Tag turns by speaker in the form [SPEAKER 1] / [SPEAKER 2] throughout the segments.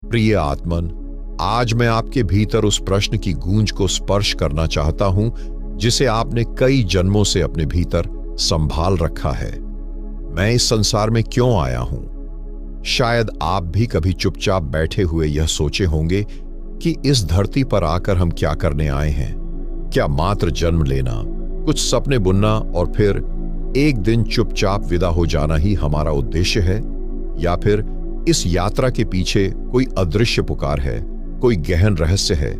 [SPEAKER 1] प्रिय आत्मन, आज मैं आपके भीतर उस प्रश्न की गूंज को स्पर्श करना चाहता हूं जिसे आपने कई जन्मों से अपने भीतर संभाल रखा है। मैं इस संसार में क्यों आया हूं? शायद आप भी कभी चुपचाप बैठे हुए यह सोचे होंगे कि इस धरती पर आकर हम क्या करने आए हैं। क्या मात्र जन्म लेना, कुछ सपने बुनना और फिर एक दिन चुपचाप विदा हो जाना ही हमारा उद्देश्य है? या फिर इस यात्रा के पीछे कोई अदृश्य पुकार है, कोई गहन रहस्य है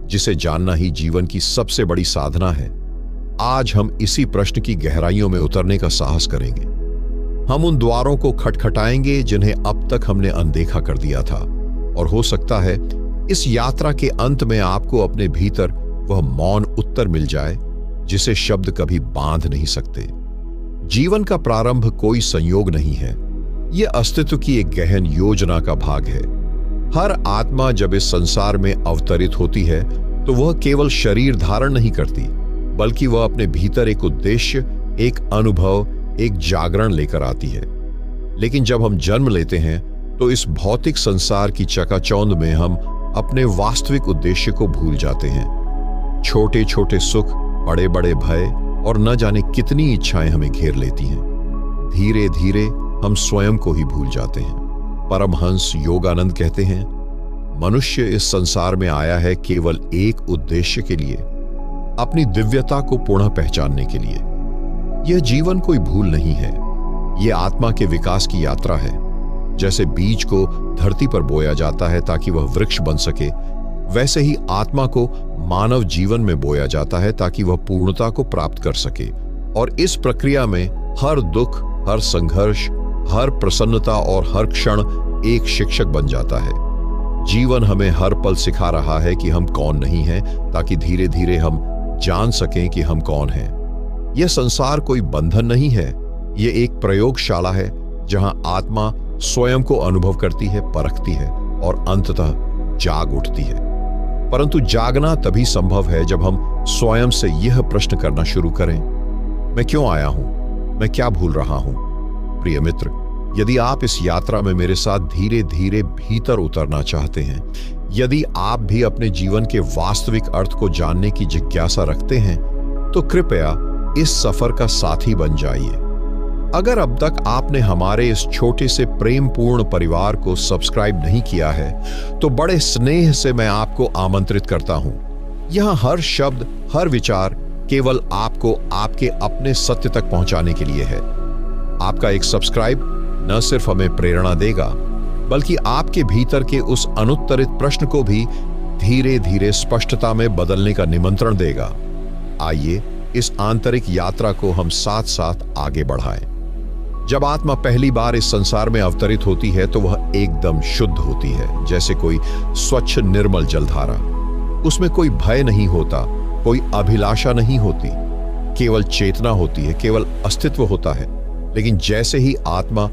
[SPEAKER 1] जिसे जानना ही जीवन की सबसे बड़ी साधना है? आज हम इसी प्रश्न की गहराइयों में उतरने का साहस करेंगे। हम उन द्वारों को खटखटाएंगे जिन्हें अब तक हमने अनदेखा कर दिया था, और हो सकता है इस यात्रा के अंत में आपको अपने भीतर वह मौन उत्तर मिल जाए जिसे शब्द कभी बांध नहीं सकते। जीवन का प्रारंभ कोई संयोग नहीं है, यह अस्तित्व की एक गहन योजना का भाग है। हर आत्मा जब इस संसार में अवतरित होती है तो वह केवल शरीर धारण नहीं करती, बल्कि वह अपने भीतर एक उद्देश्य, एक अनुभव, एक जागरण लेकर आती है। लेकिन जब हम जन्म लेते हैं तो इस भौतिक संसार की चकाचौंध में हम अपने वास्तविक उद्देश्य को भूल जाते हैं। छोटे छोटे सुख, बड़े बड़े भय और न जाने कितनी इच्छाएं हमें घेर लेती हैं। धीरे धीरे हम स्वयं को ही भूल जाते हैं। परमहंस योगानंद कहते हैं, मनुष्य इस संसार में आया है केवल एक उद्देश्य के लिए, अपनी दिव्यता को पुनः पहचानने के लिए। यह जीवन कोई भूल नहीं है, यह आत्मा के विकास की यात्रा है। जैसे बीज को धरती पर बोया जाता है ताकि वह वृक्ष बन सके, वैसे ही आत्मा को मानव जीवन में बोया जाता है ताकि वह पूर्णता को प्राप्त कर सके। और इस प्रक्रिया में हर दुख, हर संघर्ष, हर प्रसन्नता और हर क्षण एक शिक्षक बन जाता है। जीवन हमें हर पल सिखा रहा है कि हम कौन नहीं हैं, ताकि धीरे धीरे हम जान सकें कि हम कौन हैं। यह संसार कोई बंधन नहीं है, यह एक प्रयोगशाला है जहां आत्मा स्वयं को अनुभव करती है, परखती है और अंततः जाग उठती है। परंतु जागना तभी संभव है जब हम स्वयं से यह प्रश्न करना शुरू करें, मैं क्यों आया हूं? मैं क्या भूल रहा हूं? प्रिय मित्र, यदि आप इस यात्रा में मेरे साथ धीरे धीरे भीतर उतरना चाहते हैं, यदि आप भी अपने जीवन के वास्तविक अर्थ को जानने की जिज्ञासा रखते हैं, तो कृपया इस सफर का साथी बन जाइए। अगर अब तक आपने हमारे इस छोटे से प्रेमपूर्ण परिवार को सब्सक्राइब नहीं किया है, तो बड़े स्नेह से मैं आपको आमंत्रित करता हूं। यहां हर शब्द, हर विचार केवल आपको आपके अपने सत्य तक पहुंचाने के लिए है। आपका एक सब्सक्राइब न सिर्फ हमें प्रेरणा देगा, बल्कि आपके भीतर के उस अनुत्तरित प्रश्न को भी धीरे धीरे स्पष्टता में बदलने का निमंत्रण देगा। आइए इस आंतरिक यात्रा को हम साथ साथ आगे बढ़ाएं। जब आत्मा पहली बार इस संसार में अवतरित होती है तो वह एकदम शुद्ध होती है, जैसे कोई स्वच्छ निर्मल जलधारा। उसमें कोई भय नहीं होता, कोई अभिलाषा नहीं होती, केवल चेतना होती है, केवल अस्तित्व होता है। लेकिन जैसे ही आत्मा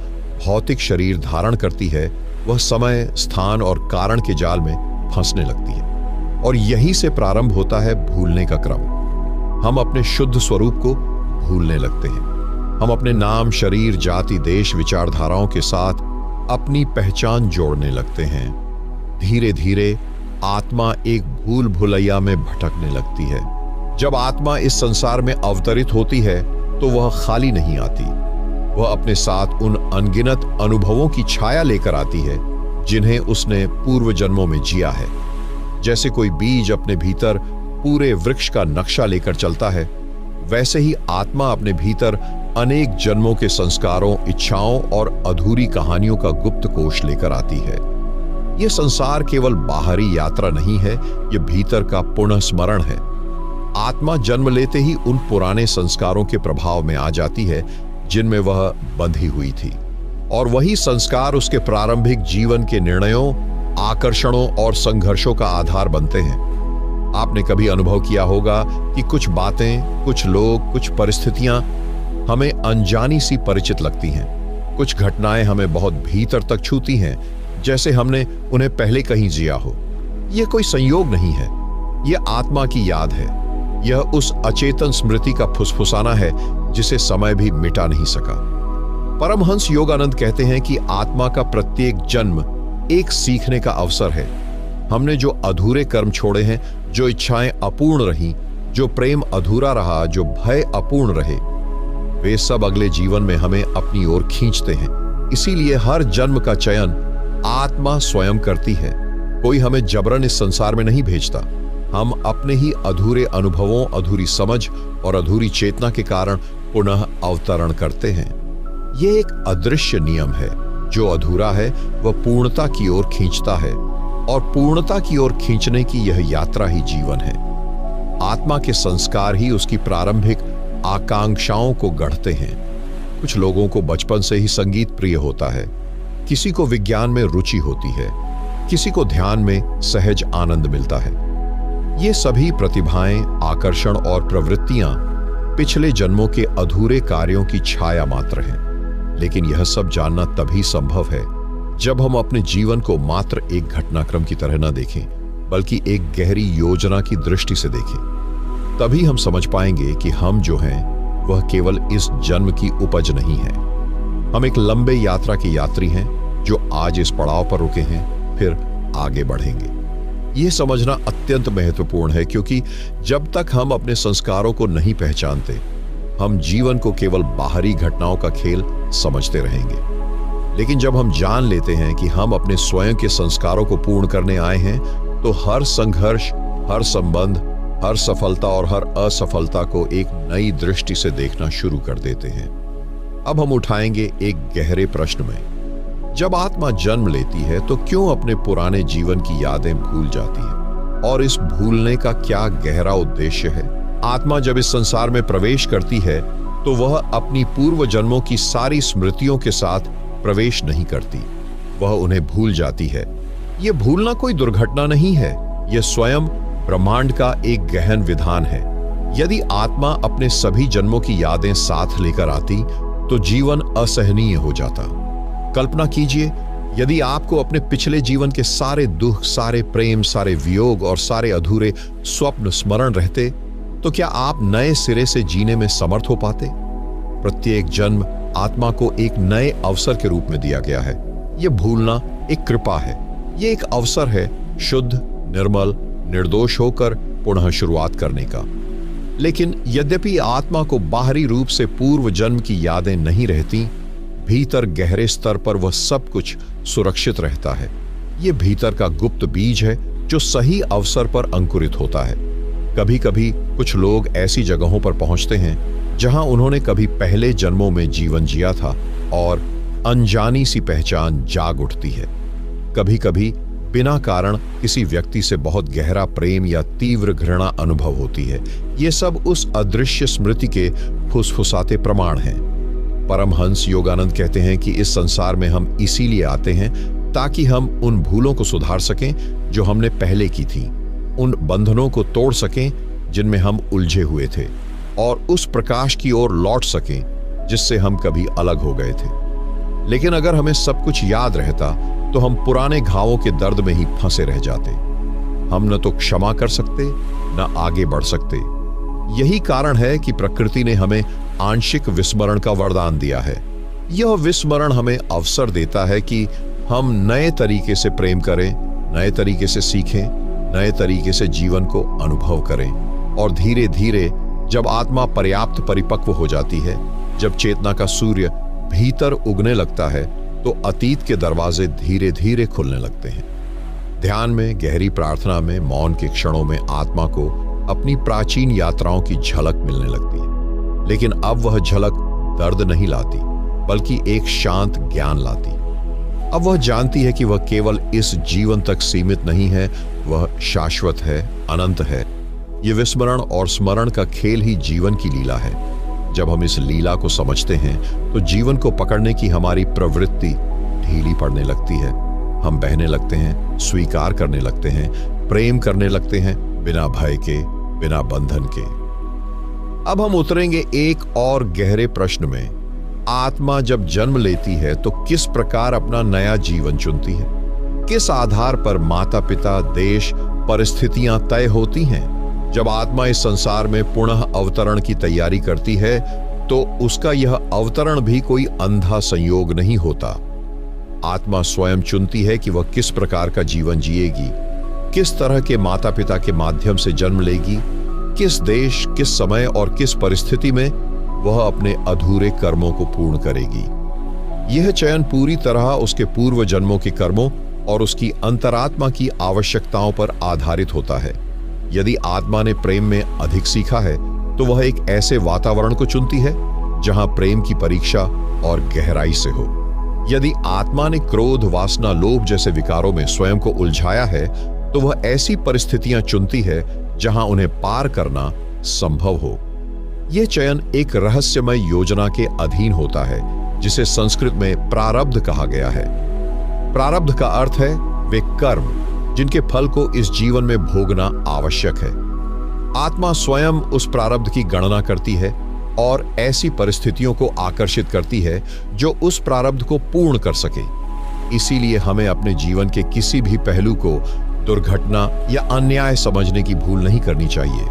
[SPEAKER 1] भौतिक शरीर धारण करती है, वह समय, स्थान और कारण के जाल में फंसने लगती है, और यही से प्रारंभ होता है भूलने का क्रम। हम अपने शुद्ध स्वरूप को भूलने लगते हैं। हम अपने नाम, शरीर, जाति, देश, विचारधाराओं के साथ अपनी पहचान जोड़ने लगते हैं। धीरे धीरे आत्मा एक भूल भुलैया में भटकने लगती है। जब आत्मा इस संसार में अवतरित होती है तो वह खाली नहीं आती, वह अपने साथ उन अनगिनत अनुभवों की छाया लेकर आती है जिन्हें उसने पूर्व जन्मों में जिया है। जैसे कोई बीज अपने भीतर पूरे वृक्ष का नक्शा लेकर चलता है, वैसे ही आत्मा अपने भीतर अनेक जन्मों के संस्कारों, इच्छाओं और अधूरी कहानियों का गुप्त कोश लेकर आती है। यह संसार केवल बाहरी यात्रा नहीं है, यह भीतर का पुनः स्मरण है। आत्मा जन्म लेते ही उन पुराने संस्कारों के प्रभाव में आ जाती है जिनमें वह बंधी हुई थी, और वही संस्कार उसके प्रारंभिक जीवन के निर्णयों, आकर्षणों और संघर्षों का आधार बनते हैं। आपने कभी अनुभव किया होगा कि कुछ बातें, कुछ लोग, कुछ परिस्थितियां हमें अनजानी सी परिचित लगती हैं। कुछ घटनाएं हमें बहुत भीतर तक छूती हैं, जैसे हमने उन्हें पहले कहीं जिया हो। यह कोई संयोग नहीं है, यह आत्मा की याद है। यह उस अचेतन स्मृति का फुसफुसाना है जिसे समय भी मिटा नहीं सका। परमहंस योगानंद कहते हैं कि आत्मा का प्रत्येक जन्म एक सीखने का अवसर है। हमने जो अधूरे कर्म छोड़े हैं, जो इच्छाएं अपूर्ण रहीं, जो प्रेम अधूरा रहा, जो भय अपूर्ण रहे, वे सब अगले जीवन में हमें अपनी ओर खींचते हैं। इसीलिए हर जन्म का चयन आत्मा स्वयं करती है। कोई हमें जबरन इस संसार में नहीं भेजता। हम अपने ही अधूरे अनुभवों, अधूरी समझ और अधूरी चेतना के कारण पुनः अवतरण करते हैं। यह एक अदृश्य नियम है। जो अधूरा है वह पूर्णता की ओर खींचता है, और पूर्णता की ओर खींचने की यह यात्रा ही जीवन है। आत्मा के संस्कार ही उसकी प्रारंभिक आकांक्षाओं को गढ़ते हैं। कुछ लोगों को बचपन से ही संगीत प्रिय होता है, किसी को विज्ञान में रुचि होती है, किसी को ध्यान में सहज आनंद मिलता है। ये सभी प्रतिभाएं, आकर्षण और प्रवृत्तियां पिछले जन्मों के अधूरे कार्यों की छाया मात्र हैं। लेकिन यह सब जानना तभी संभव है जब हम अपने जीवन को मात्र एक घटनाक्रम की तरह न देखें, बल्कि एक गहरी योजना की दृष्टि से देखें। तभी हम समझ पाएंगे कि हम जो हैं वह केवल इस जन्म की उपज नहीं है। हम एक लंबे यात्रा के यात्री हैं जो आज इस पड़ाव पर रुके हैं, फिर आगे बढ़ेंगे। यह समझना अत्यंत महत्वपूर्ण है, क्योंकि जब तक हम अपने संस्कारों को नहीं पहचानते, हम जीवन को केवल बाहरी घटनाओं का खेल समझते रहेंगे। लेकिन जब हम जान लेते हैं कि हम अपने स्वयं के संस्कारों को पूर्ण करने आए हैं, तो हर संघर्ष, हर संबंध, हर सफलता और हर असफलता को एक नई दृष्टि से देखना शुरू कर देते हैं। अब हम उठाएंगे एक गहरे प्रश्न में। जब आत्मा जन्म लेती है तो क्यों अपने पुराने जीवन की यादें भूल जाती है, और इस भूलने का क्या गहरा उद्देश्य है? आत्मा जब इस संसार में प्रवेश करती है तो वह अपनी पूर्व जन्मों की सारी स्मृतियों के साथ प्रवेश नहीं करती, वह उन्हें भूल जाती है। यह भूलना कोई दुर्घटना नहीं है, यह स्वयं ब्रह्मांड का एक गहन विधान है। यदि आत्मा अपने सभी जन्मों की यादें साथ लेकर आती तो जीवन असहनीय हो जाता। कल्पना कीजिए, यदि आपको अपने पिछले जीवन के सारे दुख, सारे प्रेम, सारे वियोग और सारे अधूरे स्वप्न स्मरण रहते, तो क्या आप नए सिरे से जीने में समर्थ हो पाते? प्रत्येक जन्म आत्मा को एक नए अवसर के रूप में दिया गया है। यह भूलना एक कृपा है, यह एक अवसर है शुद्ध, निर्मल, निर्दोष होकर पुनः शुरुआत करने का। लेकिन यद्यपि आत्मा को बाहरी रूप से पूर्व जन्म की यादें नहीं रहती, भीतर गहरे स्तर पर वह सब कुछ सुरक्षित रहता है। यह भीतर का गुप्त बीज है जो सही अवसर पर अंकुरित होता है। कभी कभी कुछ लोग ऐसी जगहों पर पहुंचते हैं जहां उन्होंने कभी पहले जन्मों में जीवन जिया था, और अनजानी सी पहचान जाग उठती है। कभी कभी बिना कारण किसी व्यक्ति से बहुत गहरा प्रेम या तीव्र घृणा अनुभव होती है। ये सब उस अदृश्य स्मृति के फुसफुसाते प्रमाण हैं। परमहंस योगानंद कहते हैं कि इस संसार में हम इसीलिए आते हैं ताकि हम उन भूलों को सुधार सकें जो हमने पहले की थी, उन बंधनों को तोड़ सकें जिनमें हम उलझे हुए थे, और उस प्रकाश की ओर लौट सकें जिससे हम कभी अलग हो गए थे। लेकिन अगर हमें सब कुछ याद रहता तो हम पुराने घावों के दर्द में ही फंसे रह जाते। हम न तो क्षमा कर सकते, न आगे बढ़ सकते। यही कारण है कि प्रकृति ने हमें आंशिक विस्मरण का वरदान दिया है। यह विस्मरण हमें अवसर देता है कि हम नए तरीके से प्रेम करें, नए तरीके से सीखें, नए तरीके से जीवन को अनुभव करें। और धीरे धीरे जब आत्मा पर्याप्त परिपक्व हो जाती है, जब चेतना का सूर्य भीतर उगने लगता है, तो अतीत के दरवाजे धीरे धीरे खुलने लगते हैं। ध्यान में, गहरी प्रार्थना में, मौन के क्षणों में आत्मा को अपनी प्राचीन यात्राओं की झलक मिलने लगती है। लेकिन अब वह झलक दर्द नहीं लाती, बल्कि एक शांत ज्ञान लाती। अब वह जानती है कि वह केवल इस जीवन तक सीमित नहीं है, वह शाश्वत है, अनंत है। ये विस्मरण और स्मरण का खेल ही जीवन की लीला है। जब हम इस लीला को समझते हैं तो जीवन को पकड़ने की हमारी प्रवृत्ति ढीली पड़ने लगती है। हम बहने लगते हैं, स्वीकार करने लगते हैं, प्रेम करने लगते हैं, बिना भय के, बिना बंधन के। अब हम उतरेंगे एक और गहरे प्रश्न में। आत्मा जब जन्म लेती है तो किस प्रकार अपना नया जीवन चुनती है? किस आधार पर माता पिता, देश, परिस्थितियां तय होती हैं? जब आत्मा इस संसार में पुनः अवतरण की तैयारी करती है तो उसका यह अवतरण भी कोई अंधा संयोग नहीं होता। आत्मा स्वयं चुनती है कि वह किस प्रकार का जीवन जिएगी, किस तरह के माता पिता के माध्यम से जन्म लेगी, किस देश, किस समय और किस परिस्थिति में वह अपने अधूरे कर्मों को पूर्ण करेगी। यह चयन पूरी तरह उसके पूर्व जन्मों के कर्मों और उसकी अंतरात्मा की आवश्यकताओं पर आधारित होता है। यदि आत्मा ने प्रेम में अधिक सीखा है तो वह एक ऐसे वातावरण को चुनती है जहां प्रेम की परीक्षा और गहराई से हो। यदि आत्मा ने क्रोध, वासना, लोभ जैसे विकारों में स्वयं को उलझाया है तो वह ऐसी परिस्थितियां चुनती है जहां उन्हें पार करना संभव हो। यह चयन एक रहस्यमय योजना के अधीन होता है जिसे संस्कृत में प्रारब्ध कहा गया है। प्रारब्ध का अर्थ है वे कर्म जिनके फल को इस जीवन में भोगना आवश्यक है। आत्मा स्वयं उस प्रारब्ध की गणना करती है और ऐसी परिस्थितियों को आकर्षित करती है जो उस प्रारब्ध को पूर्ण कर सके। इसीलिए हमें अपने जीवन के किसी भी पहलू को दुर्घटना या अन्याय समझने की भूल नहीं करनी चाहिए।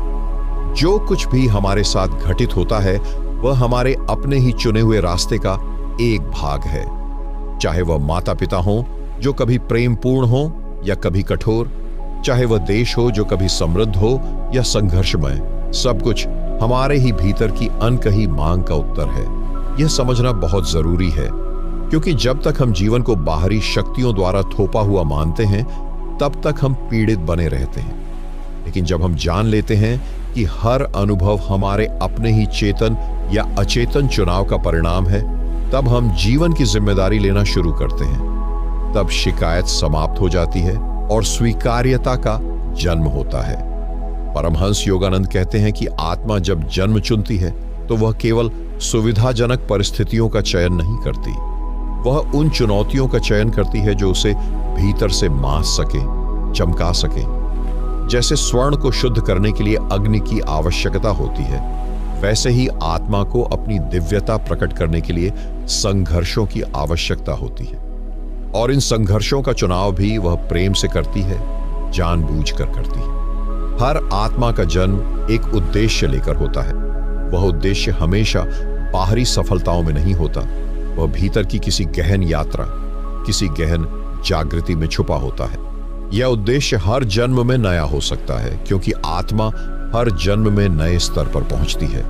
[SPEAKER 1] जो कुछ भी हमारे साथ घटित होता है वह हमारे अपने ही चुने हुए रास्ते का एक भाग है। चाहे वह माता पिता हो जो कभी प्रेमपूर्ण हो या कभी कठोर, चाहे वह देश हो जो कभी समृद्ध हो या संघर्षमय, सब कुछ हमारे ही भीतर की अनकही मांग का उत्तर है। यह समझना बहुत जरूरी है क्योंकि जब तक हम जीवन को बाहरी शक्तियों द्वारा थोपा हुआ मानते हैं तब तक हम पीड़ित बने रहते हैं। लेकिन जब हम जान लेते हैं कि हर अनुभव हमारे अपने ही चेतन या अचेतन चुनाव का परिणाम है, तब हम जीवन की जिम्मेदारी लेना शुरू करते हैं। तब शिकायत समाप्त हो जाती है और स्वीकार्यता का जन्म होता है। परमहंस योगानंद कहते हैं कि आत्मा जब जन्म चुनती है तो वह केवल सुविधाजनक परिस्थितियों का चयन नहीं करती, वह उन चुनौतियों का चयन करती है जो उसे भीतर से मास सके, चमका सके। जैसे स्वर्ण को शुद्ध करने के लिए अग्नि की आवश्यकता होती है, वैसे ही आत्मा को अपनी दिव्यता प्रकट करने के लिए संघर्षों की आवश्यकता होती है। और इन संघर्षों का चुनाव भी वह प्रेम से करती है, जानबूझकर करती है। हर आत्मा का जन्म एक उद्देश्य लेकर होता है। वह उद्देश्य हमेशा बाहरी सफलताओं में नहीं होता, वह भीतर की किसी गहन यात्रा, किसी गहन जागृति में छुपा होता है। यह उद्देश्य हर जन्म में नया हो सकता है क्योंकि आत्मा हर जन्म में नए स्तर पर पहुंचती है।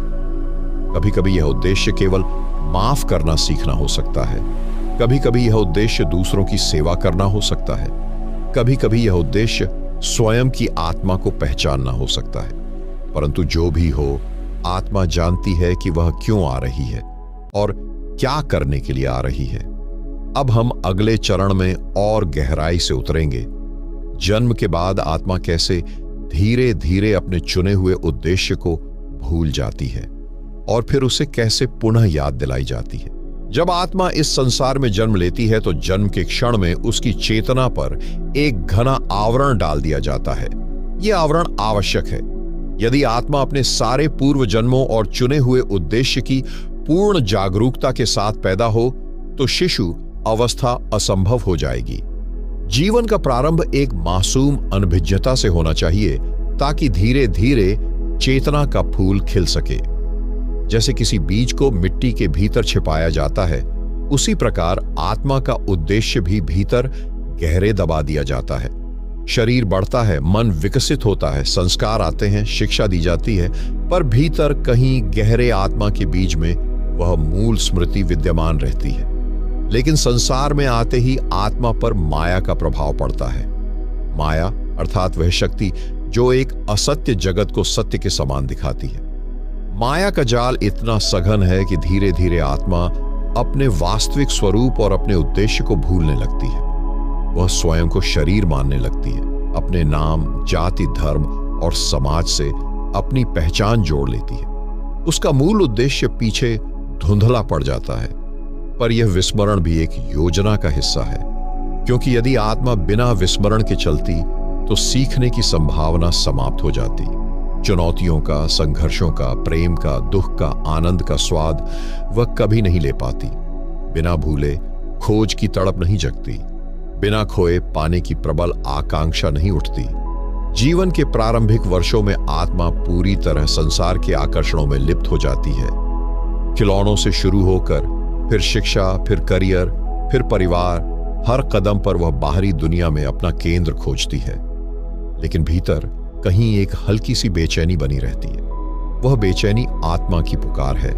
[SPEAKER 1] कभी कभी यह उद्देश्य केवल माफ करना सीखना हो सकता है, कभी कभी यह उद्देश्य दूसरों की सेवा करना हो सकता है, कभी कभी यह उद्देश्य स्वयं की आत्मा को पहचानना हो सकता है। परंतु जो भी हो, आत्मा जानती है कि वह क्यों आ रही है और क्या करने के लिए आ रही है। अब हम अगले चरण में और गहराई से उतरेंगे। जन्म के बाद आत्मा कैसे धीरे धीरे अपने चुने हुए उद्देश्य को भूल जाती है और फिर उसे कैसे पुनः याद दिलाई जाती है। जब आत्मा इस संसार में जन्म लेती है तो जन्म के क्षण में उसकी चेतना पर एक घना आवरण डाल दिया जाता है। यह आवरण आवश्यक है। यदि आत्मा अपने सारे पूर्व जन्मों और चुने हुए उद्देश्य की पूर्ण जागरूकता के साथ पैदा हो तो शिशु अवस्था असंभव हो जाएगी। जीवन का प्रारंभ एक मासूम अनभिज्ञता से होना चाहिए ताकि धीरे धीरे चेतना का फूल खिल सके। जैसे किसी बीज को मिट्टी के भीतर छिपाया जाता है, उसी प्रकार आत्मा का उद्देश्य भी भीतर गहरे दबा दिया जाता है। शरीर बढ़ता है, मन विकसित होता है, संस्कार आते हैं, शिक्षा दी जाती है, पर भीतर कहीं गहरे आत्मा के बीज में वह मूल स्मृति विद्यमान रहती है। लेकिन संसार में आते ही आत्मा पर माया का प्रभाव पड़ता है। माया अर्थात वह शक्ति जो एक असत्य जगत को सत्य के समान दिखाती है। माया का जाल इतना सघन है कि धीरे धीरे आत्मा अपने वास्तविक स्वरूप और अपने उद्देश्य को भूलने लगती है। वह स्वयं को शरीर मानने लगती है, अपने नाम, जाति, धर्म और समाज से अपनी पहचान जोड़ लेती है। उसका मूल उद्देश्य पीछे धुंधला पड़ जाता है। पर यह विस्मरण भी एक योजना का हिस्सा है, क्योंकि यदि आत्मा बिना विस्मरण के चलती तो सीखने की संभावना समाप्त हो जाती। चुनौतियों का, संघर्षों का, प्रेम का, दुख का, आनंद का स्वाद वह कभी नहीं ले पाती। बिना भूले खोज की तड़प नहीं जगती, बिना खोए पाने की प्रबल आकांक्षा नहीं उठती। जीवन के प्रारंभिक वर्षों में आत्मा पूरी तरह संसार के आकर्षणों में लिप्त हो जाती है। खिलौनों से शुरू होकर फिर शिक्षा, फिर करियर, फिर परिवार, हर कदम पर वह बाहरी दुनिया में अपना केंद्र खोजती है, लेकिन भीतर कहीं एक हल्की सी बेचैनी बनी रहती है। वह बेचैनी आत्मा की पुकार है।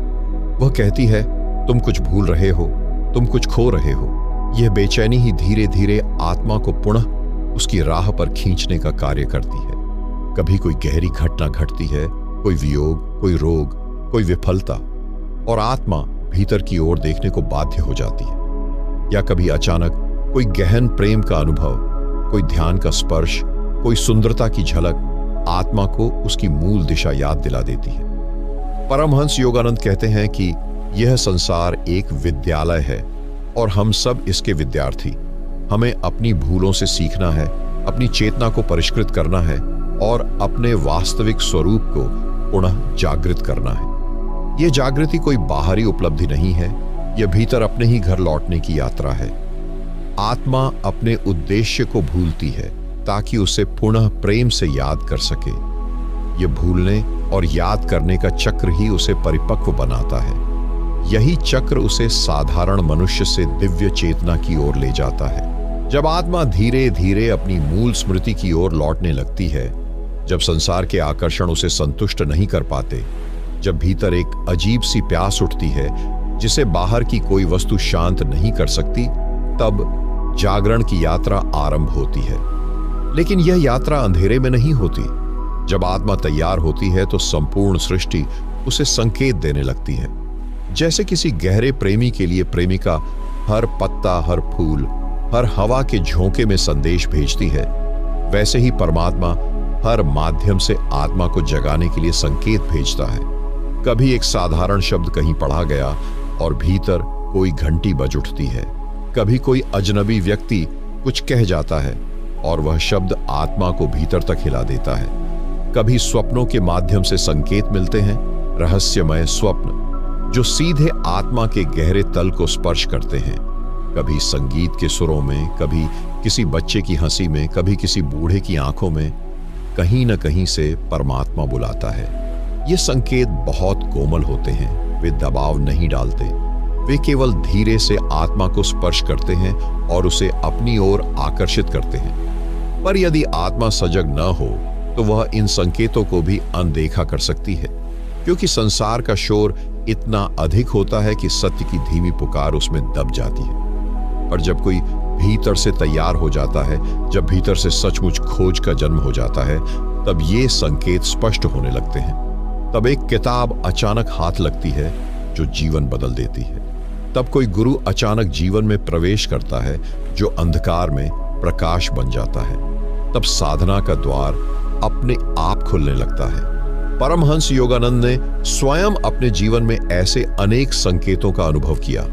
[SPEAKER 1] वह कहती है, तुम कुछ भूल रहे हो, तुम कुछ खो रहे हो। यह बेचैनी ही धीरे धीरे आत्मा को पुनः उसकी राह पर खींचने का कार्य करती है। कभी कोई गहरी घटना घटती है, कोई वियोग, कोई रोग, कोई विफलता, और आत्मा भीतर की ओर देखने को बाध्य हो जाती है। या कभी अचानक कोई गहन प्रेम का अनुभव, कोई ध्यान का स्पर्श, कोई सुंदरता की झलक आत्मा को उसकी मूल दिशा याद दिला देती है। परमहंस योगानंद कहते हैं कि यह संसार एक विद्यालय है और हम सब इसके विद्यार्थी। हमें अपनी भूलों से सीखना है, अपनी चेतना को परिष्कृत करना है और अपने वास्तविक स्वरूप को पुनः जागृत करना है। यह जागृति कोई बाहरी उपलब्धि नहीं है, यह भीतर अपने ही घर लौटने की यात्रा है। आत्मा अपने उद्देश्य को भूलती है ताकि उसे पुनः प्रेम से याद कर सके। यह भूलने और याद करने का चक्र ही उसे परिपक्व बनाता है। यही चक्र उसे साधारण मनुष्य से दिव्य चेतना की ओर ले जाता है। जब आत्मा धीरे धीरे अपनी मूल स्मृति की ओर लौटने लगती है, जब संसार के आकर्षण उसे संतुष्ट नहीं कर पाते, जब भीतर एक अजीब सी प्यास उठती है जिसे बाहर की कोई वस्तु शांत नहीं कर सकती, तब जागरण की यात्रा आरंभ होती है। लेकिन यह यात्रा अंधेरे में नहीं होती। जब आत्मा तैयार होती है तो संपूर्ण सृष्टि उसे संकेत देने लगती है। जैसे किसी गहरे प्रेमी के लिए प्रेमिका हर पत्ता, हर फूल, हर हवा के झोंके में संदेश भेजती है, वैसे ही परमात्मा हर माध्यम से आत्मा को जगाने के लिए संकेत भेजता है। कभी एक साधारण शब्द कहीं पढ़ा गया और भीतर कोई घंटी बज उठती है। कभी कोई अजनबी व्यक्ति कुछ कह जाता है और वह शब्द आत्मा को भीतर तक हिला देता है। कभी स्वप्नों के माध्यम से संकेत मिलते हैं, रहस्यमय स्वप्न जो सीधे आत्मा के गहरे तल को स्पर्श करते हैं। कभी संगीत के सुरों में, कभी किसी बच्चे की हंसी में, कभी किसी बूढ़े की आंखों में, कहीं न कहीं से परमात्मा बुलाता है। ये संकेत बहुत कोमल होते हैं, वे दबाव नहीं डालते, वे केवल धीरे से आत्मा को स्पर्श करते हैं और उसे अपनी ओर आकर्षित करते हैं। पर यदि आत्मा सजग न हो तो वह इन संकेतों को भी अनदेखा कर सकती है, क्योंकि संसार का शोर इतना अधिक होता है कि सत्य की धीमी पुकार उसमें दब जाती है। पर जब कोई भीतर से तैयार हो जाता है, जब भीतर से सचमुच खोज का जन्म हो जाता है, तब ये संकेत स्पष्ट होने लगते हैं। तब एक किताब अचानक हाथ लगती है जो जीवन बदल देती है। तब कोई गुरु अचानक जीवन में प्रवेश करता है जो अंधकार में प्रकाश बन जाता है। तब साधना का द्वार अपने आप खुलने लगता है। परमहंस योगानंद ने स्वयं अपने जीवन में ऐसे अनेक संकेतों का अनुभव किया।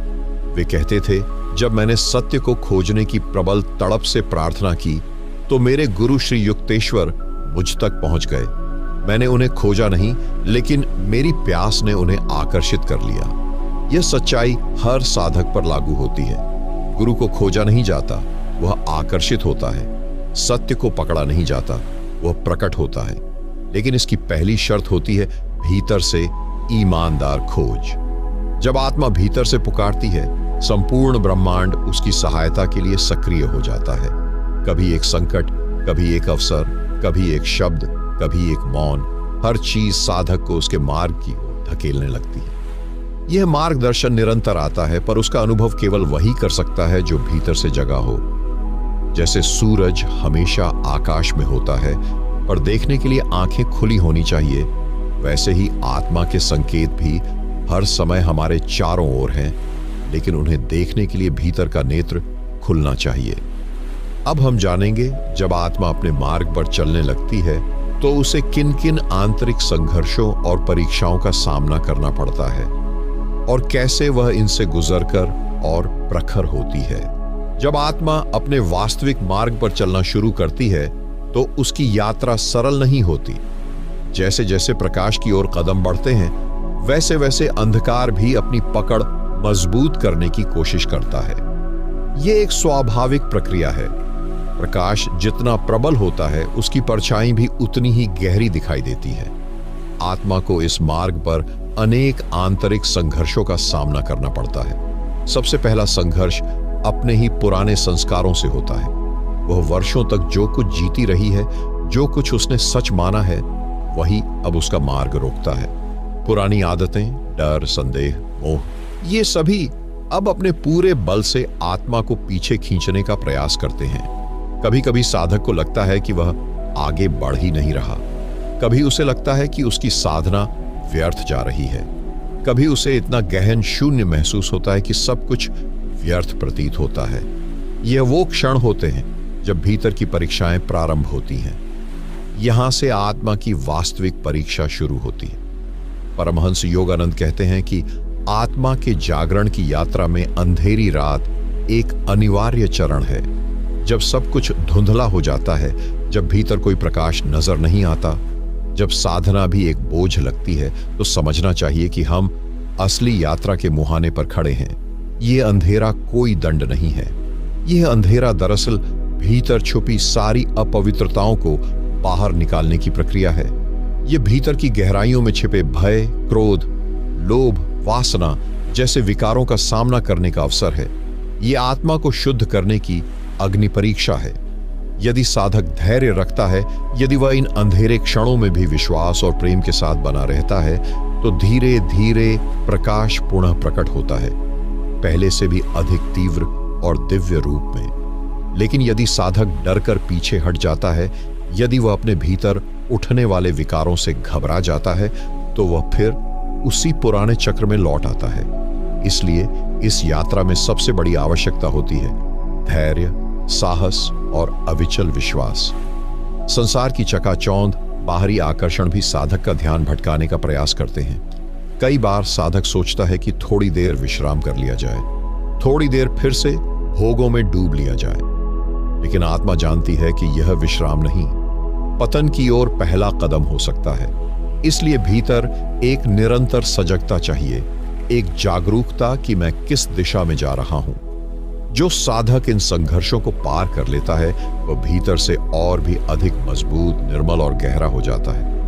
[SPEAKER 1] वे कहते थे, जब मैंने सत्य को खोजने की प्रबल तड़प से प्रार्थना की तो मेरे गुरु श्री युक्तेश्वर मुझ तक पहुंच गए। मैंने उन्हें खोजा नहीं, लेकिन मेरी प्यास ने उन्हें आकर्षित कर लिया। यह सच्चाई हर साधक पर लागू होती है। गुरु को खोजा नहीं जाता, वह आकर्षित होता है। सत्य को पकड़ा नहीं जाता, वह प्रकट होता है। लेकिन इसकी पहली शर्त होती है भीतर से ईमानदार खोज। जब आत्मा भीतर से पुकारती है, संपूर्ण ब्रह्मांड उसकी सहायता के लिए सक्रिय हो जाता है। कभी एक संकट, कभी एक अवसर, कभी एक शब्द, कभी एक मौन, हर चीज साधक को उसके मार्ग की ओर धकेलने लगती है। यह मार्गदर्शन निरंतर आता है, पर उसका अनुभव केवल वही कर सकता है जो भीतर से जगा हो। जैसे सूरज हमेशा आकाश में होता है, पर देखने के लिए आंखें खुली होनी चाहिए, वैसे ही आत्मा के संकेत भी हर समय हमारे चारों ओर हैं, लेकिन उन्हें देखने के लिए भीतर का नेत्र खुलना चाहिए। अब हम जानेंगे, जब आत्मा अपने मार्ग पर चलने लगती है तो उसे किन किन आंतरिक संघर्षों और परीक्षाओं का सामना करना पड़ता है और कैसे वह इनसे गुजरकर और प्रखर होती है। जब आत्मा अपने वास्तविक मार्ग पर चलना शुरू करती है तो उसकी यात्रा सरल नहीं होती। जैसे जैसे प्रकाश की ओर कदम बढ़ते हैं, वैसे वैसे अंधकार भी अपनी पकड़ मजबूत करने की कोशिश करता है। यह एक स्वाभाविक प्रक्रिया है। प्रकाश जितना प्रबल होता है, उसकी परछाई भी उतनी ही गहरी दिखाई देती है। आत्मा को इस मार्ग पर अनेक आंतरिक संघर्षों का सामना करना पड़ता है। सबसे पहला संघर्ष अपने ही पुराने संस्कारों से होता है। वह वर्षों तक जो कुछ जीती रही है, जो कुछ उसने सच माना है, वही अब उसका मार्ग रोकता है। पुरानी आदतें, डर, संदेह, मोह, ये सभी अब अपने पूरे बल से आत्मा को पीछे खींचने का प्रयास करते हैं। कभी कभी साधक को लगता है कि वह आगे बढ़ ही नहीं रहा। कभी उसे लगता है कि उसकी साधना व्यर्थ जा रही है। कभी उसे इतना गहन शून्य महसूस होता है कि सब कुछ व्यर्थ प्रतीत होता है। यह वो क्षण होते हैं जब भीतर की परीक्षाएं प्रारंभ होती हैं। यहां से आत्मा की वास्तविक परीक्षा शुरू होती है। परमहंस योगानंद कहते हैं कि आत्मा के जागरण की यात्रा में अंधेरी रात एक अनिवार्य चरण है। जब सब कुछ धुंधला हो जाता है, जब भीतर कोई प्रकाश नजर नहीं आता, जब साधना भी एक बोझ लगती है, तो समझना चाहिए कि हम असली यात्रा के मुहाने पर खड़े हैं। यह अंधेरा कोई दंड नहीं है। यह अंधेरा दरअसल भीतर छुपी सारी अपवित्रताओं को बाहर निकालने की प्रक्रिया है। यह भीतर की गहराइयों में छिपे भय, क्रोध, लोभ, वासना जैसे विकारों का सामना करने का अवसर है। यह आत्मा को शुद्ध करने की अग्नि परीक्षा है। यदि साधक धैर्य रखता है, यदि वह इन अंधेरे क्षणों में भी विश्वास और प्रेम के साथ बना रहता है, तो धीरे धीरे प्रकाश पुनः प्रकट होता है, पहले से भी अधिक तीव्र और दिव्य रूप में। लेकिन यदि साधक डरकर पीछे हट जाता है, यदि वह अपने भीतर उठने वाले विकारों से घबरा जाता है, तो वह फिर उसी पुराने चक्र में लौट आता है। इसलिए इस यात्रा में सबसे बड़ी आवश्यकता होती है धैर्य, साहस और अविचल विश्वास। संसार की चकाचौंध, बाहरी आकर्षण भी साधक का ध्यान भटकाने का प्रयास करते हैं। कई बार साधक सोचता है कि थोड़ी देर विश्राम कर लिया जाए, थोड़ी देर फिर से भोगों में डूब लिया जाए। लेकिन आत्मा जानती है कि यह विश्राम नहीं, पतन की ओर पहला कदम हो सकता है। इसलिए भीतर एक निरंतर सजगता चाहिए, एक जागरूकता कि मैं किस दिशा में जा रहा हूं। जो साधक इन संघर्षों को पार कर लेता है, वह भीतर से और भी अधिक मजबूत, निर्मल और गहरा हो जाता है।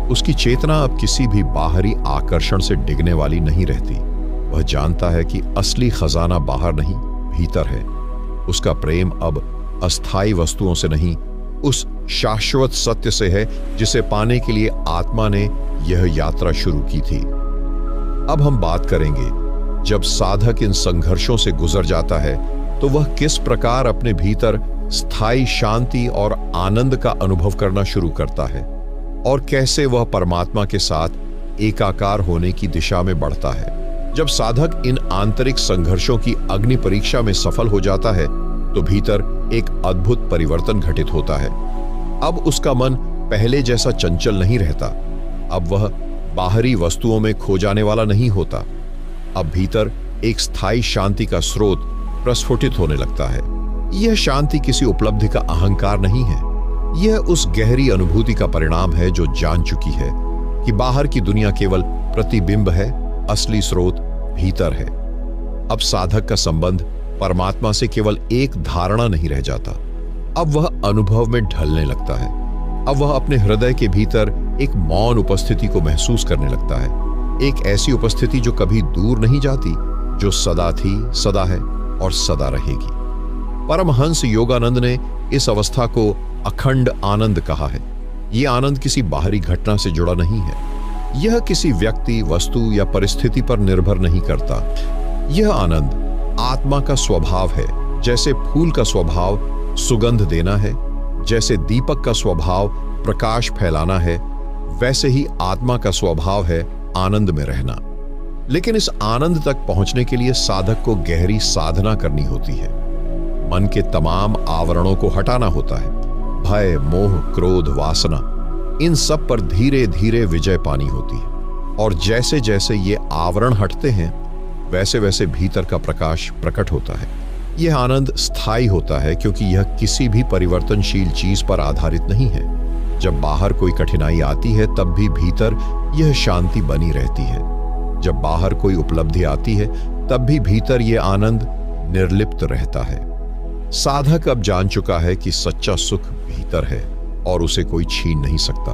[SPEAKER 1] उसकी चेतना अब किसी भी बाहरी आकर्षण से डिगने वाली नहीं रहती। वह जानता है कि असली खजाना बाहर नहीं, भीतर है। उसका प्रेम अब अस्थायी वस्तुओं से नहीं, उस शाश्वत सत्य से है जिसे पाने के लिए आत्मा ने यह यात्रा शुरू की थी। अब हम बात करेंगे, जब साधक इन संघर्षों से गुजर जाता है, तो वह किस प्रकार अपने भीतर स्थायी शांति और आनंद का अनुभव करना शुरू करता है, और कैसे वह परमात्मा के साथ एकाकार होने की दिशा में बढ़ता है। जब साधक इन आंतरिक संघर्षों की अग्नि परीक्षा में सफल हो जाता है, तो भीतर एक अद्भुत परिवर्तन घटित होता है। अब उसका मन पहले जैसा चंचल नहीं रहता। अब वह बाहरी वस्तुओं में खो जाने वाला नहीं होता। अब भीतर एक स्थायी शांति का स्रोत प्रस्फुटित होने लगता है। यह शांति किसी उपलब्धि का अहंकार नहीं है। यह उस गहरी अनुभूति का परिणाम है जो जान चुकी है कि बाहर की दुनिया केवल प्रतिबिंब है, असली स्रोत भीतर है। अब साधक का संबंध परमात्मा से केवल एक धारणा नहीं रह जाता। अब वह अनुभव में ढलने लगता है। अब वह अपने हृदय के भीतर एक मौन उपस्थिति को महसूस करने लगता है, एक ऐसी उपस्थिति जो कभी दूर नहीं जाती, जो सदा थी, सदा है और सदा रहेगी। परमहंस योगानंद ने इस अवस्था को अखंड आनंद कहा है। यह आनंद किसी बाहरी घटना से जुड़ा नहीं है। यह किसी व्यक्ति, वस्तु या परिस्थिति पर निर्भर नहीं करता। यह आनंद आत्मा का स्वभाव है। जैसे फूल का स्वभाव सुगंध देना है, जैसे दीपक का स्वभाव प्रकाश फैलाना है, वैसे ही आत्मा का स्वभाव है आनंद में रहना। लेकिन इस आनंद तक पहुंचने के लिए साधक को गहरी साधना करनी होती है। मन के तमाम आवरणों को हटाना होता है। भय, मोह, क्रोध, वासना, इन सब पर धीरे धीरे विजय पानी होती है। और जैसे जैसे ये आवरण हटते हैं, वैसे वैसे भीतर का प्रकाश प्रकट होता है। यह आनंद स्थायी होता है, क्योंकि यह किसी भी परिवर्तनशील चीज पर आधारित नहीं है। जब बाहर कोई कठिनाई आती है, तब भी भीतर यह शांति बनी रहती है। जब बाहर कोई उपलब्धि आती है, तब भी भीतर यह आनंद निर्लिप्त रहता है। साधक अब जान चुका है कि सच्चा सुख भीतर है और उसे कोई छीन नहीं सकता।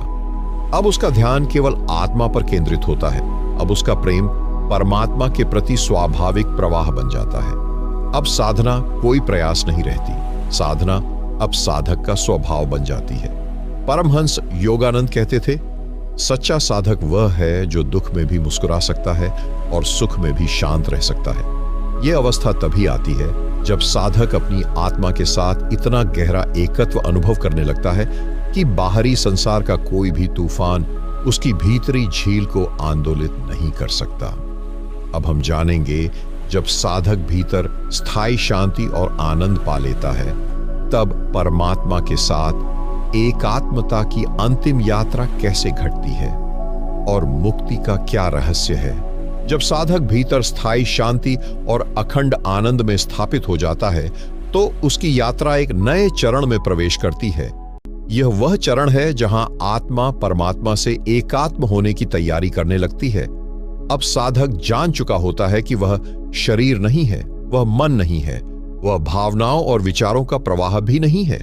[SPEAKER 1] अब उसका ध्यान केवल आत्मा पर केंद्रित होता है। अब उसका प्रेम परमात्मा के प्रति स्वाभाविक प्रवाह बन जाता है। अब साधना कोई प्रयास नहीं रहती, साधना अब साधक का स्वभाव बन जाती है। परमहंस योगानंद कहते थे, सच्चा साधक वह है जो दुख में भी मुस्कुरा सकता है और सुख में भी शांत रह सकता है। यह अवस्था तभी आती है जब साधक अपनी आत्मा के साथ इतना गहरा एकत्व अनुभव करने लगता है कि बाहरी संसार का कोई भी तूफान उसकी भीतरी झील को आंदोलित नहीं कर सकता। अब हम जानेंगे, जब साधक भीतर स्थायी शांति और आनंद पा लेता है, तब परमात्मा के साथ एकात्मता की अंतिम यात्रा कैसे घटती है और मुक्ति का क्या रहस्य है। जब साधक भीतर स्थायी शांति और अखंड आनंद में स्थापित हो जाता है, तो उसकी यात्रा एक नए चरण में प्रवेश करती है। यह वह चरण है जहां आत्मा परमात्मा से एकात्म होने की तैयारी करने लगती है। अब साधक जान चुका होता है कि वह शरीर नहीं है, वह मन नहीं है, वह भावनाओं और विचारों का प्रवाह भी नहीं है।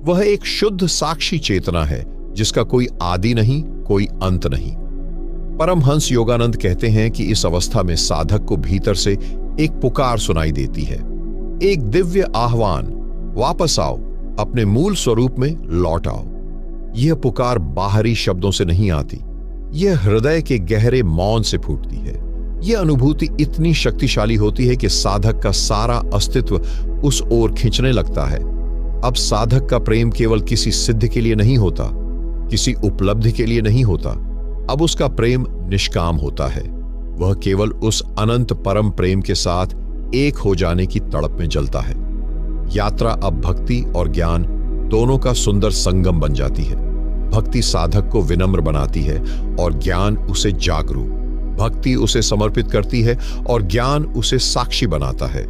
[SPEAKER 1] वह एक शुद्ध साक्षी चेतना है जिसका कोई आदि नहीं, कोई अंत नहीं। परमहंस योगानंद कहते हैं कि इस अवस्था में साधक को भीतर से एक पुकार सुनाई देती है, एक दिव्य आह्वान, वापस आओ, अपने मूल स्वरूप में लौट आओ। यह पुकार बाहरी शब्दों से नहीं आती, यह हृदय के गहरे मौन से फूटती है। यह अनुभूति इतनी शक्तिशाली होती है कि साधक का सारा अस्तित्व उस ओर खींचने लगता है। अब साधक का प्रेम केवल किसी सिद्ध के लिए नहीं होता, किसी उपलब्धि के लिए नहीं होता। अब उसका प्रेम निष्काम होता है। वह केवल उस अनंत परम प्रेम के साथ एक हो जाने की तड़प में जलता है। यात्रा अब भक्ति और ज्ञान दोनों का सुंदर संगम बन जाती है। भक्ति साधक को विनम्र बनाती है और ज्ञान उसे जागरूक। भक्ति उसे समर्पित करती है और ज्ञान उसे साक्षी बनाता है।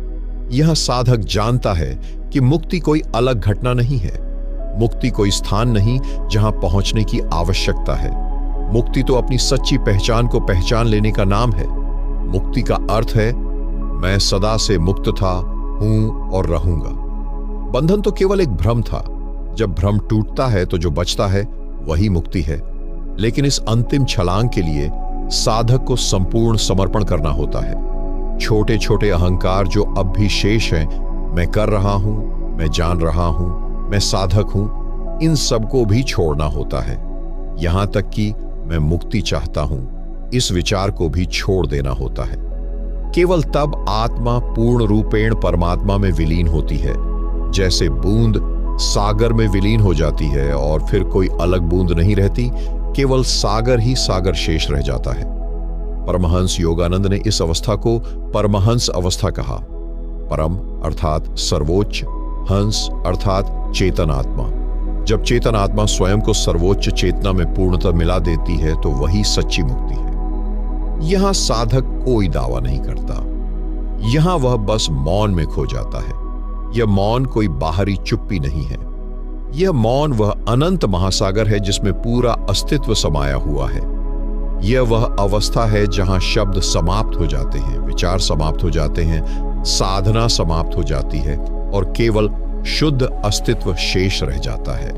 [SPEAKER 1] यह साधक जानता है कि मुक्ति कोई अलग घटना नहीं है, मुक्ति कोई स्थान नहीं जहां पहुंचने की आवश्यकता है। मुक्ति तो अपनी सच्ची पहचान को पहचान लेने का नाम है। मुक्ति का अर्थ है, मैं सदा से मुक्त था, हूं और रहूंगा। बंधन तो केवल एक भ्रम था। जब भ्रम टूटता है तो जो बचता है वही मुक्ति है। लेकिन इस अंतिम छलांग के लिए साधक को संपूर्ण समर्पण करना होता है। छोटे छोटे अहंकार जो अब भी शेष हैं, मैं कर रहा हूं, मैं जान रहा हूं, मैं साधक हूं, इन सबको भी छोड़ना होता है। यहां तक कि मैं मुक्ति चाहता हूं, इस विचार को भी छोड़ देना होता है। केवल तब आत्मा पूर्ण रूपेण परमात्मा में विलीन होती है। जैसे बूंद सागर में विलीन हो जाती है और फिर कोई अलग बूंद नहीं रहती, केवल सागर ही सागर शेष रह जाता है। परमहंस योगानंद ने इस अवस्था को परमहंस अवस्था कहा। परम अर्थात सर्वोच्च, हंस अर्थात चेतन आत्मा। जब चेतन आत्मा स्वयं को सर्वोच्च चेतना में पूर्णतः मिला देती है तो वही सच्ची मुक्ति है। यहां साधक कोई दावा नहीं करता, यहां वह बस मौन में खो जाता है। यह मौन कोई बाहरी चुप्पी नहीं है, यह मौन वह अनंत महासागर है जिसमें पूरा अस्तित्व समाया हुआ है। यह वह अवस्था है जहां शब्द समाप्त हो जाते हैं, विचार समाप्त हो जाते हैं, साधना समाप्त हो जाती है और केवल शुद्ध अस्तित्व शेष रह जाता है।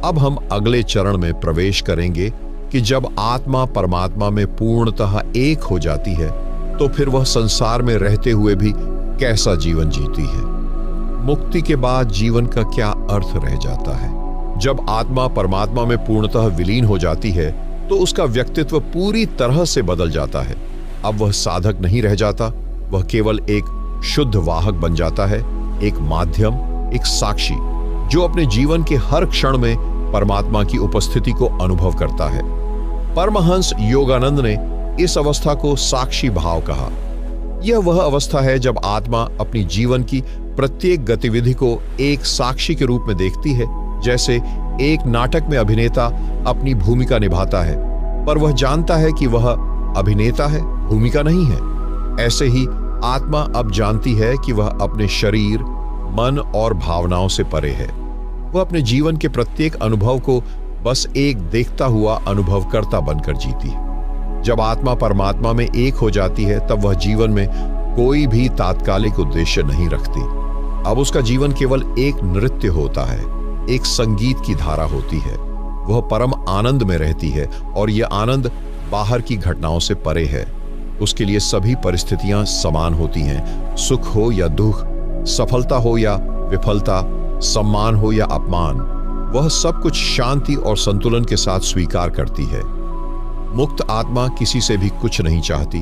[SPEAKER 1] अब हम अगले चरण में प्रवेश करेंगे कि जब आत्मा परमात्मा में पूर्णतः एक हो जाती है तो फिर वह संसार में रहते हुए भी कैसा जीवन जीती है। मुक्ति के बाद जीवन का क्या अर्थ रह जाता है। जब आत्मा परमात्मा में पूर्णतः विलीन हो जाती है तो उसका व्यक्तित्व पूरी तरह से बदल जाता है। अब वह साधक नहीं रह जाता, वह केवल एक शुद्ध वाहक बन जाता है, एक माध्यम, एक साक्षी जो अपने जीवन के हर क्षण में परमात्मा की उपस्थिति को अनुभव करता है। परमहंस योगानंद ने इस अवस्था को साक्षी भाव कहा। यह वह अवस्था है जब आत्मा अपनी जीवन की प्रत्येक गतिविधि को एक साक्षी के रूप में देखती है। जैसे एक नाटक में अभिनेता अपनी भूमिका निभाता है, पर वह जानता है कि वह अभिनेता है, भूमिका नहीं है। ऐसे ही आत्मा अब जानती है कि वह अपने शरीर, मन और भावनाओं से परे है। वह अपने जीवन के प्रत्येक अनुभव को बस एक देखता हुआ अनुभवकर्ता बनकर जीती है। जब आत्मा परमात्मा में एक हो जाती है तब वह जीवन में कोई भी तात्कालिक उद्देश्य नहीं रखती। अब उसका जीवन केवल एक नृत्य होता है, एक संगीत की धारा होती है। वह परम आनंद में रहती है और यह आनंद बाहर की घटनाओं से परे है। उसके लिए सभी परिस्थितियां समान होती हैं। सुख हो या दुख, सफलता हो या विफलता, सम्मान हो या अपमान, वह सब कुछ शांति और संतुलन के साथ स्वीकार करती है। मुक्त आत्मा किसी से भी कुछ नहीं चाहती।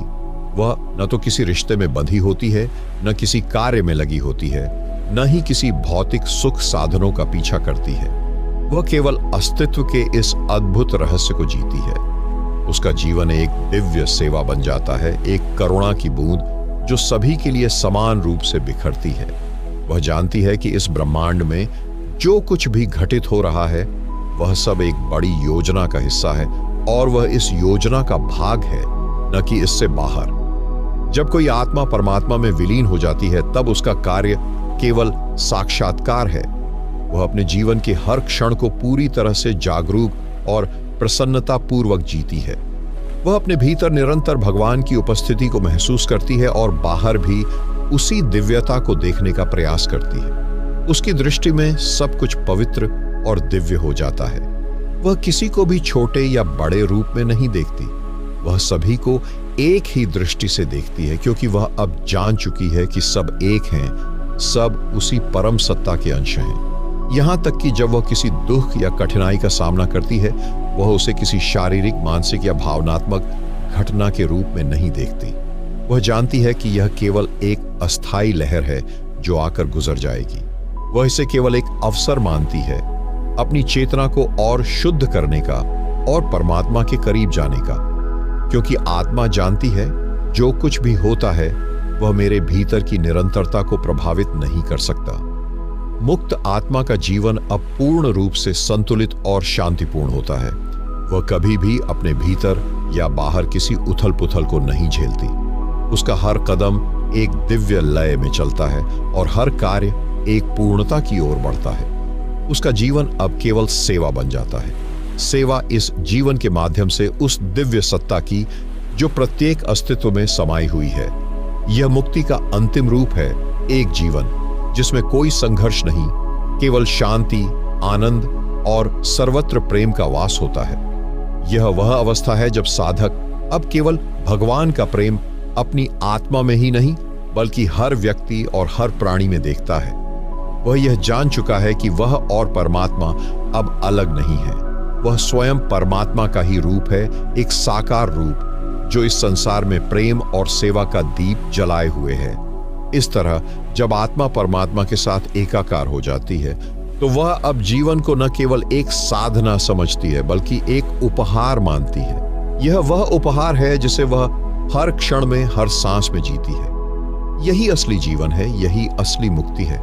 [SPEAKER 1] वह न तो किसी रिश्ते में बंधी होती है, न किसी कार्य में लगी होती है, न ही किसी भौतिक सुख साधनों का पीछा करती है। वह केवल अस्तित्व के इस अद्भुत रहस्य को जीती है। उसका जीवन एक दिव्य सेवा बन जाता है, एक करुणा की बूंद जो सभी के लिए समान रूप से बिखरती है। वह जानती है कि इस ब्रह्मांड में जो कुछ भी घटित हो रहा है वह सब एक बड़ी योजना का हिस्सा है और वह इस योजना का भाग है, न कि इससे बाहर। जब कोई आत्मा परमात्मा में विलीन हो जाती है तब उसका कार्य केवल साक्षात्कार है। वह अपने जीवन के हर क्षण को पूरी तरह से जागरूक और प्रसन्नता पूर्वक जीती है। वह अपने भीतर निरंतर भगवान की उपस्थिति को महसूस करती है और बाहर भी उसी दिव्यता को देखने का प्रयास करती है। उसकी दृष्टि में सब कुछ पवित्र और दिव्य हो जाता है। वह किसी को भी छोटे या बड़े रूप में नहीं देखती। वह सभी को एक ही दृष्टि से देखती है, क्योंकि वह अब जान चुकी है कि सब एक हैं, सब उसी परम सत्ता के अंश हैं। यहां तक कि जब वह किसी दुख या कठिनाई का सामना करती है, वह उसे किसी शारीरिक, मानसिक या भावनात्मक घटना के रूप में नहीं देखती। वह जानती है कि यह केवल एक अस्थायी लहर है जो आकर गुजर जाएगी। वह इसे केवल एक अवसर मानती है, अपनी चेतना को और शुद्ध करने का और परमात्मा के करीब जाने का, क्योंकि आत्मा जानती है जो कुछ भी होता है वह मेरे भीतर की निरंतरता को प्रभावित नहीं कर सकता। मुक्त आत्मा का जीवन अब पूर्ण रूप से संतुलित और शांतिपूर्ण होता है। वह कभी भी अपने भीतर या बाहर किसी उथल पुथल को नहीं झेलती। उसका हर कदम एक दिव्य लय में चलता है और हर कार्य एक पूर्णता की ओर बढ़ता है। उसका जीवन अब केवल सेवा बन जाता है। सेवा इस जीवन के माध्यम से उस दिव्य सत्ता की जो प्रत्येक अस्तित्व में समाई हुई है। यह मुक्ति का अंतिम रूप है, एक जीवन जिसमें कोई संघर्ष नहीं, केवल शांति, आनंद और सर्वत्र प्रेम का वास होता है। यह वह अवस्था है जब साधक अब केवल भगवान का प्रेम अपनी आत्मा में ही नहीं बल्कि हर व्यक्ति और हर प्राणी में देखता है। वह यह जान चुका है कि वह और परमात्मा अब अलग नहीं है। वह स्वयं परमात्मा का ही रूप है, एक साकार रूप जो इस संसार में प्रेम और सेवा का दीप जलाए हुए है। इस तरह जब आत्मा परमात्मा के साथ एकाकार हो जाती है तो वह अब जीवन को न केवल एक साधना समझती है बल्कि एक उपहार मानती है। यह वह उपहार है जिसे वह हर क्षण में, हर सांस में जीती है। यही असली जीवन है, यही असली मुक्ति है।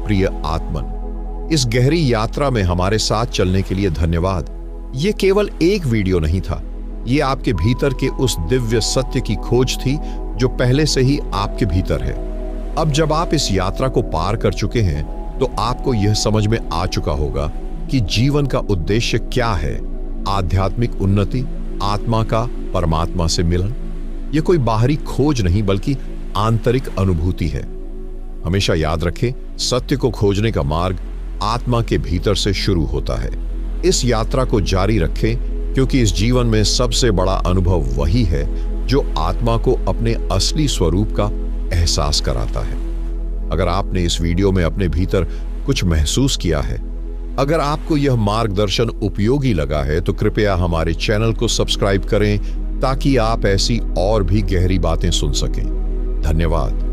[SPEAKER 1] प्रिय आत्मन, इस गहरी यात्रा में हमारे साथ चलने के लिए धन्यवाद। ये केवल एक वीडियो नहीं था, ये आपके भीतर के उस दिव्य सत्य की खोज थी जो पहले से ही आपके भीतर है। अब जब आप इस यात्रा को पार कर चुके हैं तो आपको यह समझ में आ चुका होगा कि जीवन का उद्देश्य क्या है। आध्यात्मिक उन्नति, आत्मा का परमात्मा से मिलन, यह कोई बाहरी खोज नहीं बल्कि आंतरिक अनुभूति है। हमेशा याद रखें, सत्य को खोजने का मार्ग आत्मा के भीतर से शुरू होता है। इस यात्रा को जारी रखें क्योंकि इस जीवन में सबसे बड़ा अनुभव वही है जो आत्मा को अपने असली स्वरूप का एहसास कराता है। अगर आपने इस वीडियो में अपने भीतर कुछ महसूस किया है, अगर आपको यह मार्गदर्शन उपयोगी लगा है तो कृपया हमारे चैनल को सब्सक्राइब करें ताकि आप ऐसी और भी गहरी बातें सुन सकें। धन्यवाद।